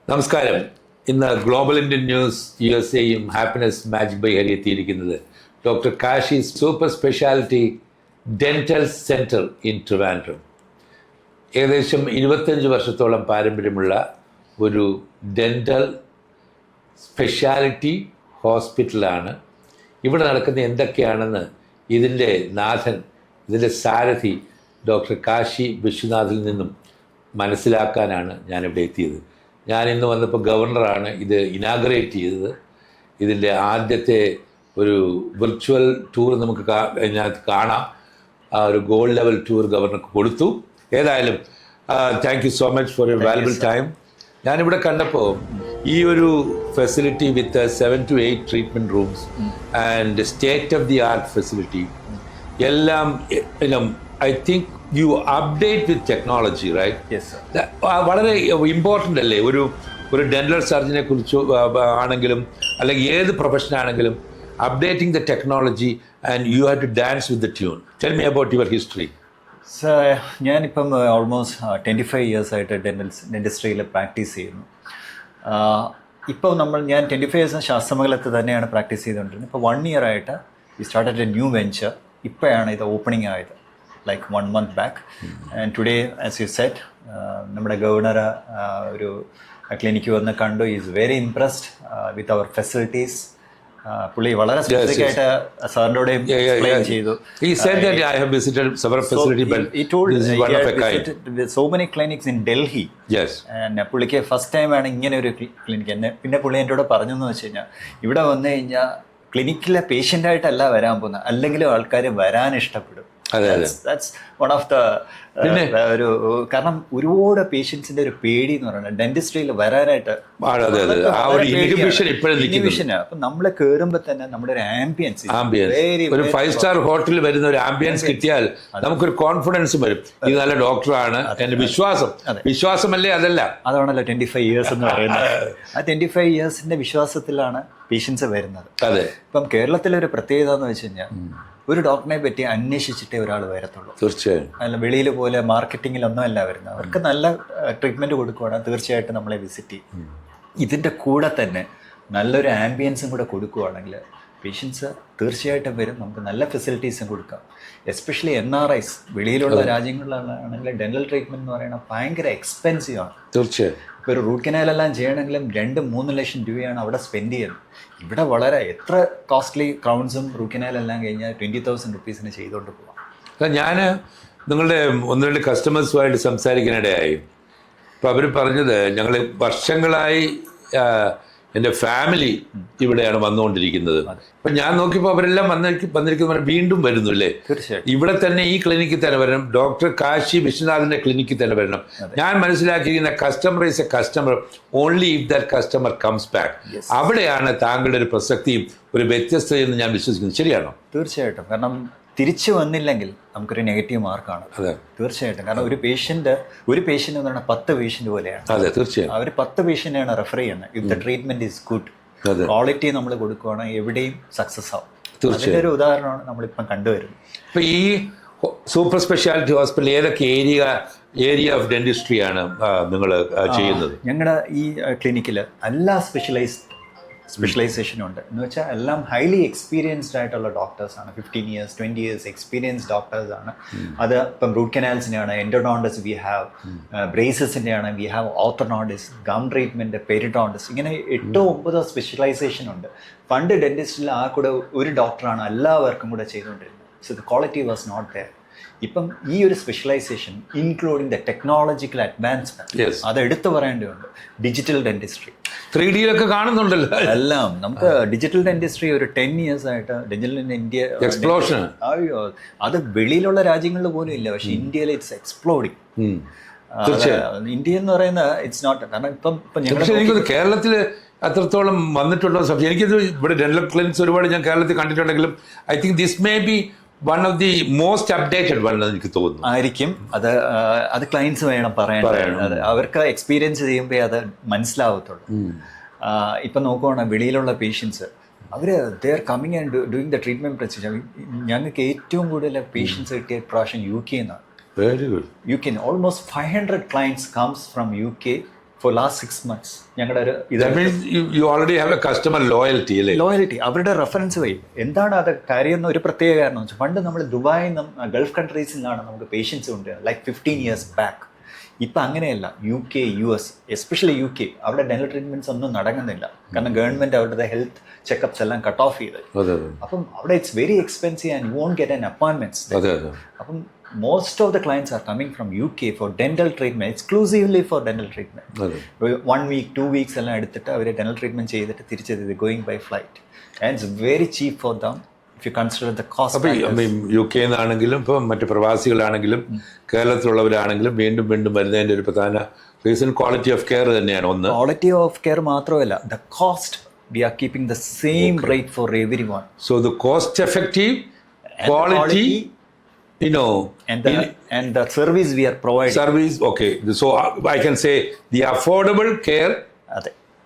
നമസ്കാരം. ഇന്ന് global Indian news USA-യും ഹാപ്പിനെസ് മാജിക് ബൈ ഹരി എത്തിയിരിക്കുന്നത് doctor Kashi super speciality dental centre in Trivandrum. ഏകദേശം 25 വർഷത്തോളം പാരമ്പര്യമുള്ള ഒരു ഡെന്റൽ സ്പെഷ്യാലിറ്റി ഹോസ്പിറ്റലാണ്. ഇവിടെ നടക്കുന്ന എന്തൊക്കെയാണെന്ന് ഇതിൻ്റെ നാഥൻ, ഇതിൻ്റെ സാരഥി ഡോക്ടർ കാശി വിശ്വനാഥിൽ നിന്നും മനസ്സിലാക്കാനാണ് ഞാനിവിടെ എത്തിയത്. ഞാൻ ഇന്ന് വന്നപ്പോൾ ഗവർണറാണ് ഇത് ഇനാഗറേറ്റ് ചെയ്തത്. ഇതിൻ്റെ ആദ്യത്തെ ഒരു വിർച്വൽ ടൂർ നമുക്ക് ഇതിനകത്ത് കാണാം. ആ ഒരു ഗോൾഡ് ലെവൽ ടൂർ ഗവർണർക്ക് കൊടുത്തു. ഏതായാലും thank you so much for your valuable time. ഞാനിവിടെ കണ്ടപ്പോൾ ഈ ഒരു facility with 7 to 8 treatment rooms and state of the art facility എല്ലാം I think you update with technology, right? Yes sir. വളരെ important അല്ലേ ഒരു ഡെന്റൽ സർജനെ കുറിച്ച് ആണെങ്കിലും അല്ലെങ്കിൽ ഏത് പ്രൊഫഷൻ ആണെങ്കിലും updating the technology and you have to dance with the tune. Tell me about your history. Sir, ഞാനിപ്പം ഓൾമോസ്റ്റ് 25 ഇയേഴ്സായിട്ട് ഡെന്റിസ്ട്രിയിൽ പ്രാക്ടീസ് ചെയ്യുന്നു. ഇപ്പോൾ ഞാൻ 25 ഇയേഴ്സ് ശാസ്ത്രമംഗലത്ത് തന്നെയാണ് പ്രാക്ടീസ് ചെയ്തുകൊണ്ടിരുന്നത്. ഇപ്പോൾ 1 year ആയിട്ട് we started A new venture. ഇപ്പോഴാണ് ഇത് ഓപ്പണിംഗ് ആയത്, like 1 month back. And today, as you said, നമ്മുടെ ഗവർണർ ഒരു ക്ലിനിക്ക് വന്ന് കണ്ടു. Is very impressed with our facilities. പുള്ളി വളരെ സ്പെസിഫിക് ആയിട്ട് സാറിനോടെയും എക്സ്പ്ലെയിൻ ചെയ്തു. He said that I have visited several facilities, but he told this is one of a kind. So many clinics in Delhi. Yes. And പുള്ളിക്ക് first time ആണ് ഇങ്ങനെ ഒരു clinic. പിന്നെ പുള്ളി എന്നോട് പറഞ്ഞെന്ന് വെച്ച് കഴിഞ്ഞാൽ ഇവിടെ വന്നു കഴിഞ്ഞാൽ ക്ലിനിക്കിലെ പേഷ്യൻ്റായിട്ടല്ല വരാൻ പോകുന്നത്, അല്ലെങ്കിലും ആൾക്കാർ വരാൻ ഇഷ്ടപ്പെടും. That's one of the ഒരു കാരണം ഒരുപാട് പേഷ്യൻസിന്റെ ഒരു പേടി എന്ന് പറയുന്നത് ഡെന്റിസ്ട്രിയിൽ വരാനായിട്ട് ഇൻഹിബിഷനാണ്. അപ്പൊ നമ്മള് കേറുമ്പോ തന്നെ നമ്മുടെ ഒരു ആംബിയൻസ്, ഒരു 5-star ഹോട്ടലിൽ വരുന്ന ഒരു ആംബിയൻസ് കിട്ടിയാൽ നമുക്കൊരു കോൺഫിഡൻസ് വരും. ഇത് നല്ല ഡോക്ടറാണ് എന്റെ വിശ്വാസമല്ലേ? അതാണല്ലോ 25 years എന്ന് പറയുന്നത്. ആ 25 yearsന്റെ വിശ്വാസത്തിലാണ് പേഷ്യൻസ് വരുന്നത്. ഇപ്പം കേരളത്തിലെ ഒരു പ്രത്യേകത എന്ന് വെച്ച് കഴിഞ്ഞാൽ ഒരു ഡോക്ടറിനെ പറ്റി അന്വേഷിച്ചിട്ടേ ഒരാൾ വരത്തുള്ളൂ. തീർച്ചയായും. അല്ല വെളിയിൽ പോലെ മാർക്കറ്റിങ്ങിലൊന്നും അല്ല വരുന്നത്. അവർക്ക് നല്ല ട്രീറ്റ്മെൻറ്റ് കൊടുക്കുകയാണെങ്കിൽ തീർച്ചയായിട്ടും നമ്മളെ വിസിറ്റ് ചെയ്യും. ഇതിൻ്റെ കൂടെ തന്നെ നല്ലൊരു ആംബിയൻസും കൂടെ കൊടുക്കുകയാണെങ്കിൽ പേഷ്യൻസ് തീർച്ചയായിട്ടും വരും. നമുക്ക് നല്ല ഫെസിലിറ്റീസും കൊടുക്കാം. എസ്പെഷ്യലി NRIs വെളിയിലുള്ള രാജ്യങ്ങളിലാണെങ്കിൽ ഡെന്റൽ ട്രീറ്റ്മെൻറ്റ് എന്ന് പറയുന്നത് ഭയങ്കര എക്സ്പെൻസീവ് ആണ്. തീർച്ചയായും. ഇപ്പോൾ ഒരു റൂട്ട് കനാലെല്ലാം ചെയ്യണമെങ്കിലും 2-3 ലക്ഷം രൂപയാണ് അവിടെ സ്പെൻഡ് ചെയ്യുന്നത്. ഇവിടെ വളരെ എത്ര കോസ്റ്റ്ലി ക്രൗൺസും റൂട്ട് കനാലെല്ലാം കഴിഞ്ഞാൽ 20,000 rupees ചെയ്തുകൊണ്ട് പോകാം. ഞാൻ നിങ്ങളുടെ 1-2 കസ്റ്റമേഴ്സുമായിട്ട് സംസാരിക്കാനിടയായി. അപ്പോൾ അവർ പറഞ്ഞത് ഞങ്ങൾ വർഷങ്ങളായി എൻ്റെ ഫാമിലി ഇവിടെയാണ് വന്നുകൊണ്ടിരിക്കുന്നത്. അപ്പം ഞാൻ നോക്കിയപ്പോൾ അവരെല്ലാം വന്നിരിക്കുന്ന വീണ്ടും വരുന്നു അല്ലേ? തീർച്ചയായും. ഇവിടെ തന്നെ ഈ ക്ലിനിക്കിൽ തന്നെ വരണം, ഡോക്ടർ കാശി വിശ്വനാഥിൻ്റെ ക്ലിനിക്കിൽ തന്നെ വരണം. ഞാൻ മനസ്സിലാക്കിയിരിക്കുന്ന customer is a customer only if that customer comes back. അവിടെയാണ് താങ്കളുടെ ഒരു പ്രസക്തിയും ഒരു വ്യത്യസ്തതയെന്ന് ഞാൻ വിശ്വസിക്കുന്നത്. ശരിയാണോ? തീർച്ചയായിട്ടും. കാരണം തിരിച്ചു വന്നില്ലെങ്കിൽ നമുക്കൊരു നെഗറ്റീവ് മാർക്കാണ്. തീർച്ചയായിട്ടും. കാരണം ഒരു പേഷ്യൻ്റ് എന്ന് പറഞ്ഞാൽ 10 പേഷ്യൻ്റ് പോലെയാണ്. അതെ, തീർച്ചയായും. അവർ 10 പേഷ്യൻ്റാണ് റെഫർ ചെയ്യുന്നത്. If the treatment is good, quality നമ്മൾ കൊടുക്കുകയാണെങ്കിൽ എവിടെയും സക്സസ് ആവും. അതിൻ്റെ ഒരു ഉദാഹരണമാണ് നമ്മളിപ്പം കണ്ടുവരുന്നത്. ഇപ്പോൾ ഈ സൂപ്പർ സ്പെഷ്യാലിറ്റി ഹോസ്പിറ്റൽ ഏതൊക്കെ ഏരിയ ഓഫ് ഡെന്റിസ്ട്രിയാണ് നിങ്ങൾ ചെയ്യുന്നത്? ഞങ്ങളുടെ ഈ ക്ലിനിക്കിൽ എല്ലാ സ്പെഷ്യലൈസേഷനും ഉണ്ട്. എന്ന് വെച്ചാൽ എല്ലാം ഹൈലി എക്സ്പീരിയൻസ്ഡ് ആയിട്ടുള്ള ഡോക്ടേഴ്സാണ്. 15 years 20 years എക്സ്പീരിയൻസ് ഡോക്ടേഴ്സാണ്. അത് ഇപ്പം റൂട്ട് കനാൽസിൻ്റെയാണ്, എൻഡോഡോണ്ടിസ് വി ഹാവ്, ബ്രേസസിൻ്റെയാണ് we have, orthodontics, gum treatment, periodontics, ഇങ്ങനെ 8-9 സ്പെഷ്യലൈസേഷൻ ഉണ്ട്. പണ്ട് ഡെന്റിസ്റ്റിൽ ആ കൂടെ ഒരു ഡോക്ടറാണ് എല്ലാവർക്കും കൂടെ ചെയ്തുകൊണ്ടിരുന്നത്. So the quality was not there. ഇപ്പം ഈ ഒരു specialisation including the technological advancement, അത് എടുത്തു പറയേണ്ടതുണ്ട്. ഡിജിറ്റൽ ഡെന്റിസ്ട്രി 3D കാണുന്നുണ്ടല്ലോ എല്ലാം. നമുക്ക് ഡിജിറ്റൽ ഡെന്റിസ്ട്രി ഒരു 10 years ആയിട്ട് ഡിജിറ്റൽ ഇന്ത്യ എക്സ്പ്ലോഷൻ. അത് വെളിയിലുള്ള രാജ്യങ്ങളിൽ പോലും ഇല്ല, പക്ഷെ ഇന്ത്യയിൽ ഇറ്റ്സ് എക്സ്പ്ലോഡിങ്. ഇന്ത്യ എന്ന് പറയുന്നത് ഇറ്റ്സ് നോട്ട്. കാരണം ഇപ്പം കേരളത്തിൽ അത്രത്തോളം വന്നിട്ടുണ്ടോ? എനിക്കിത് ഇവിടെ ഡെന്റൽ ക്ലിനിക്സ് ഒരുപാട് ഞാൻ കേരളത്തിൽ കണ്ടിട്ടുണ്ടെങ്കിലും I think this may be one of the most updated one എന്ന് എനിക്ക് തോന്നുന്നു. ആയിരിക്കും. അത് ക്ലയൻസ് വേണം പറയാൻ. അത് അവർക്ക് എക്സ്പീരിയൻസ് ചെയ്യുമ്പോൾ അത് മനസ്സിലാവത്തുള്ളൂ. ഇപ്പം നോക്കുവാണെങ്കിൽ വെളിയിലുള്ള പേഷ്യൻസ് അവർ they are coming and doing the treatment procedure. ഞങ്ങൾക്ക് ഏറ്റവും കൂടുതൽ പേഷ്യൻസ് കിട്ടിയ പ്രാവശ്യം UK എന്നാണ്. Very good. UK almost 500 clients comes from UK for last 6 months. ഞങ്ങളുടെ ഒരു you already have a customer loyalty അല്ലേ? ലോയൽറ്റി, അവരുടെ റെഫറൻസ് വഴി. എന്താണ് അത് കാര്യം എന്ന് ഒരു പ്രത്യേക കാരണം വെച്ചാൽ പണ്ട് നമ്മൾ ദുബായിൽ നിന്നും ഗൾഫ് കൺട്രീസിൽ നിന്നാണ് നമുക്ക് പേഷ്യൻസ് ഉണ്ട്, ലൈക്ക് 15 years ബാക്ക്. ഇപ്പം അങ്ങനെയല്ല. UK, US, എസ്പെഷ്യലി UK, അവിടെ ഡെന്റൽ ട്രീറ്റ്മെന്റ്സ് ഒന്നും നടക്കുന്നില്ല. കാരണം ഗവൺമെന്റ് അവരുടെ ഹെൽത്ത് ചെക്കപ്സ് എല്ലാം കട്ട് ഓഫ് ചെയ്ത്. അപ്പം അവിടെ it's very expensive and you won't get an appointments. അപ്പം most of the clients are coming from UK for dental treatment, exclusively for dental treatment. 1 week, 2 weeks എല്ലാം എടുത്തിട്ട് അവർ dental treatment ചെയ്തിട്ട് തിരിച്ചെത്തി going by flight. And it's very cheap for them if you consider the cost. UK എന്നാണെങ്കിലും ഇപ്പം മറ്റ് പ്രവാസികളാണെങ്കിലും കേരളത്തിലുള്ളവരാണെങ്കിലും വീണ്ടും വരുന്നതിൻ്റെ ഒരു പ്രധാന റീസൺ ക്വാളിറ്റി ഓഫ് കെയർ തന്നെയാണ്. ഒന്ന് ക്വാളിറ്റി ഓഫ് കെയർ മാത്രമല്ല, the cost we are keeping the same rate for everyone. So the cost effective, quality, you know, and the service we are providing. Service, okay. So I can say the affordable care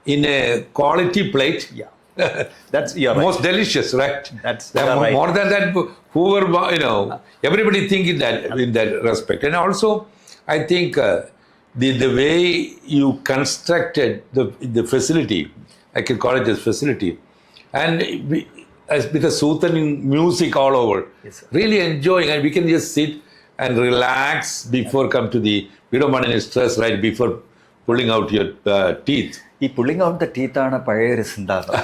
in a quality plate. Yeah. That's right. Most delicious, right? That's right. More than that, whoever, you know, everybody think in that respect. And also, I think the way you constructed the facility, I can call it as facility, and with a soothing music all over, yes, really enjoying, and we can just sit and relax before come to the. We don't want any stress right before pulling out your teeth. ഈ pulling out the teeth ആണ് പഴയ ഒരു സിദ്ധാന്തം.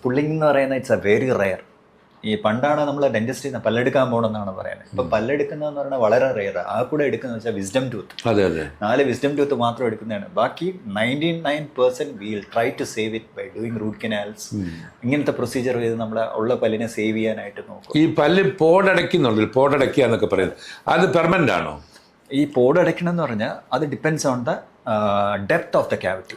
Pulling എന്ന് പറയുന്നത് it's A very rare. ഈ പണ്ടാണ് നമ്മൾ ഡെന്റിസ്റ്റിൽ നിന്ന് പല്ലെടുക്കാൻ പോകണമെന്നാണ് പറയുന്നത്. ഇപ്പൊ പല്ലെടുക്കുന്നതെന്ന് പറഞ്ഞാൽ വളരെ റെയർ. ആ കൂടെ എടുക്കുന്ന വെച്ചാൽ വിസ്ഡം ടൂത്ത്. 4 വിസ്ഡം ടൂത്ത് മാത്രം എടുക്കുന്നതാണ്. ബാക്കി 99% will try to save it by doing root canals. ഇങ്ങനത്തെ പ്രൊസീജിയർ ചെയ്ത് നമ്മളെ ഉള്ള പല്ലിനെ സേവ് ചെയ്യാനായിട്ട് നോക്കും. ഈ പല്ല് പോടടയ്ക്കുന്നുണ്ട്, പോടടയ്ക്കുക എന്നൊക്കെ പറയുന്നത് അത് പെർമനന്റ് ആണോ? ഈ പോടടയ്ക്കണം എന്ന് പറഞ്ഞാൽ അത് depends on the depth of the cavity.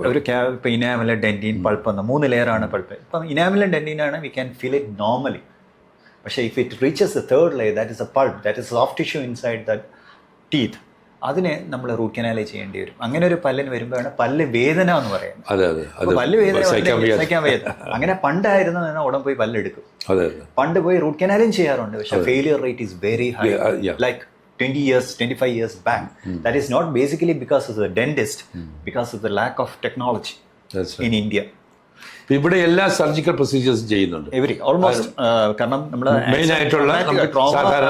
ഒരു ഇപ്പം ഇനാമിലെ ഡെന്റീൻ പൾപ്പ് എന്ന 3 ലെയറാണ് പൾപ്പ്. ഇപ്പം ഇനാമിലെ ഡെന്റീനാണ് we can feel it normally. പക്ഷേ if it reaches the 3rd layer, that is a pulp, that is soft tissue inside the teeth, അതിനെ നമ്മൾ റൂട്ട് കനാലേ ചെയ്യേണ്ടി വരും. അങ്ങനെ ഒരു പല്ലിന് വരുമ്പോഴാണ് പല്ല് വേദന എന്ന് പറയുന്നത്. പല്ല് വേദന സഹിക്കാൻ വയ്യ. അങ്ങനെ പണ്ടായിരുന്നു ഉടൻ പോയി പല്ലെടുക്കും. പണ്ട് പോയി റൂട്ട് കനാലും ചെയ്യാറുണ്ട്. പക്ഷേ failure rate is very high. Like 20 years, 25 years back. That is not basically because of the dentist, because of the lack of technology in India. ഇവിടെ എല്ലാ സർജിക്കൽ പ്രൊസീജിയേഴ്സും ചെയ്യുന്നുണ്ട്. ഓൾമോസ്റ്റ്. കാരണം നമ്മൾ മെയിൻ ആയിട്ടുള്ള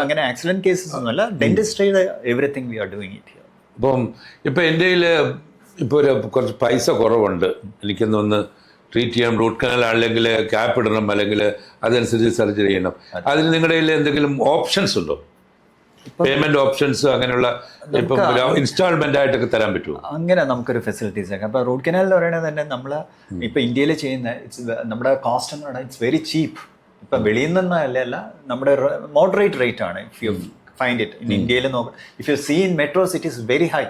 അങ്ങനെ ആക്സിഡന്റ് കേസസ് ഒന്നുമല്ല, ഡെന്റിസ്ട്രിയുടെ everything we are doing it here. ഇപ്പം എൻ്റെ കയ്യിൽ ഇപ്പോൾ ഒരു കുറച്ച് പൈസ കുറവുണ്ട്, എനിക്കൊന്ന് ട്രീറ്റ് ചെയ്യണം, റൂട്ട് കനാൽ അല്ലെങ്കിൽ ക്യാപ്പ് ഇടണം, അല്ലെങ്കിൽ അതനുസരിച്ച് സർജറി ചെയ്യണം. അതിന് നിങ്ങളുടെ കയ്യിൽ എന്തെങ്കിലും ഓപ്ഷൻസ് ഉണ്ടോ? പേയ്മെന്റ് ഓപ്ഷൻസ് അങ്ങനെയുള്ള ഇപ്പം ഇൻസ്റ്റാൾമെന്റ് ആയിട്ടൊക്കെ തരാൻ പറ്റുമോ? അങ്ങനെ നമുക്കൊരു ഫെസിലിറ്റീസ് ഒക്കെ. അപ്പോൾ റൂട്ട് കനാൽ എന്ന് പറയുന്നത് തന്നെ നമ്മൾ ഇപ്പം ഇന്ത്യയിൽ ചെയ്യുന്ന നമ്മുടെ കോസ്റ്റ് എന്ന് പറയുന്നത് ഇറ്റ്സ് വെരി ചീപ്പ്. ഇപ്പം വെളിയിൽ നിന്നല്ല, നമ്മുടെ മോഡറേറ്റ് റേറ്റ് ആണ്. If you find it in ഇന്ത്യയിൽ നോക്കാം, if you see in metro cities very high.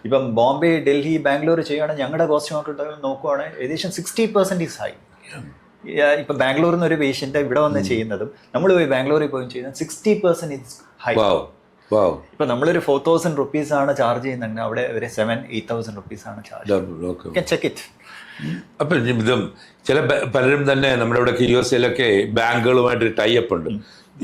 ഇപ്പം ബോംബെ, ഡൽഹി, ബാംഗ്ലൂർ ചെയ്യുകയാണെങ്കിൽ ഞങ്ങളുടെ കോസ്റ്റ് നോക്കുവാണെങ്കിൽ ഏകദേശം 60% ഈസ് ഹൈ. ഇപ്പം ബാംഗ്ലൂരിൽ നിന്ന് ഒരു പേഷ്യൻ്റ് ഇവിടെ വന്ന് ചെയ്യുന്നതും നമ്മൾ പോയി ബാംഗ്ലൂരിൽ പോയി ചെയ്യുന്നത് 60% ഈസ് ഹൈ. ഇപ്പൊ നമ്മളൊരു 4,000 rupees ആണ് ചാർജ് ചെയ്യുന്നുണ്ട്, അവിടെ ഒരു 7,000-8,000 rupees ആണ് ചാർജ്. Check it. അപ്പം ഇതും പലരും തന്നെ നമ്മുടെ ഇവിടെ USA ബാങ്കുകളുമായിട്ട് ടൈ അപ്പ് ഉണ്ട്.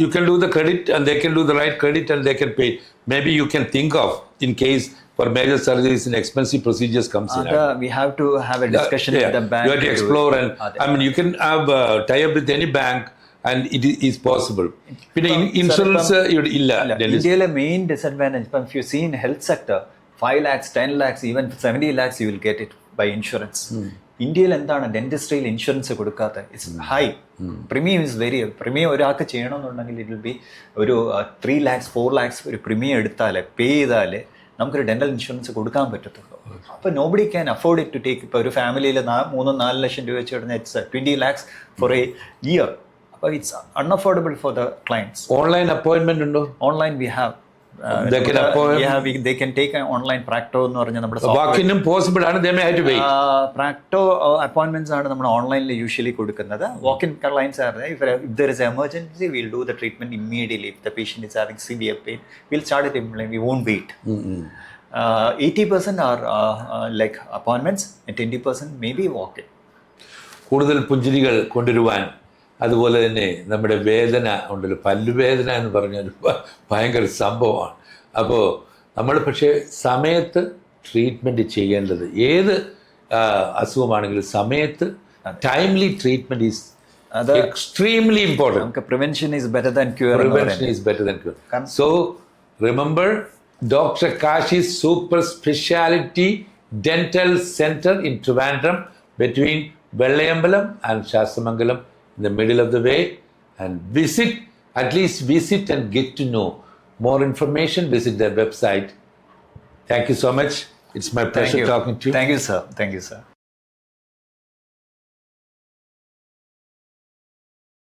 You can do the credit and they can do the right credit and they can pay. Maybe you can think of in case for major surgeries and expensive procedures comes in. We have to have a discussion with the bank. You have to explore and I mean you can have tie up with any bank and it is possible. പിന്നെ insurance ഇല്ല. ഇന്ത്യയിലെ main disadvantage ഇപ്പം if you see in health sector 5 lakhs, 10 lakhs, even 70 lakhs you will get it by insurance. ഇന്ത്യയിൽ എന്താണ് ഡെന്റിസ്ട്രിയിൽ insurance കൊടുക്കാത്ത? It's high. Premium is very. Premium ഒരാൾക്ക് ചെയ്യണമെന്നുണ്ടെങ്കിൽ it will be ഒരു 3 lakhs, 4 lakhs ഒരു പ്രീമിയം എടുത്താലേ, പേ ചെയ്താലേ നമുക്കൊരു ഡെന്റൽ ഇൻഷുറൻസ് കൊടുക്കാൻ പറ്റത്തുള്ളൂ. അപ്പോൾ nobody can afford it to take. ഇപ്പോൾ ഒരു ഫാമിലിയിൽ 3-4 ലക്ഷം രൂപ വെച്ച് കഴിഞ്ഞാൽ it's 20 lakhs for a year. അപ്പോൾ it's unaffordable for the clients. Online അപ്പോയിൻമെന്റ് ഉണ്ടോ? Online we have. They can appoint- they can take an online Practo എന്ന് പറഞ്ഞ നമ്മുടെ വാക്കിനും പോസിബിൾ ആണ്. They may have to wait. Practo appointments ആണ് നമ്മൾ ഓൺലൈനിൽ യൂഷ്വലി കൊടുക്കുന്നത്. വാക്ക് ഇൻ ക്ലയൻസ് ആണ്. if there is an emergency, we'll do the treatment immediately. If the patient is having severe pain, we'll start it immediately. We won't wait. 80% are like appointments and 20% maybe walk-in. കൂടുതൽ പുഞ്ചിരികൾ കൊണ്ടുവരുവാൻ, അതുപോലെ തന്നെ നമ്മുടെ വേദന ഉണ്ടല്ലോ, പല്ലുവേദന എന്ന് പറഞ്ഞൊരു ഭയങ്കര സംഭവമാണ്. അപ്പോൾ നമ്മൾ പക്ഷേ സമയത്ത് ട്രീറ്റ്മെൻറ്റ് ചെയ്യേണ്ടത്, ഏത് അസുഖമാണെങ്കിലും സമയത്ത് timely treatment is extremely important. നമുക്ക് prevention is better than cure. Prevention is better than cure. So remember, Dr. Kashi Super Speciality Dental Center in Trivandrum between Vellayambalam and Shastamangalam, in the middle of the way, and at least visit and get to know more information. Visit their website. Thank you so much. It's my pleasure talking to you. Thank you, sir. Thank you, sir.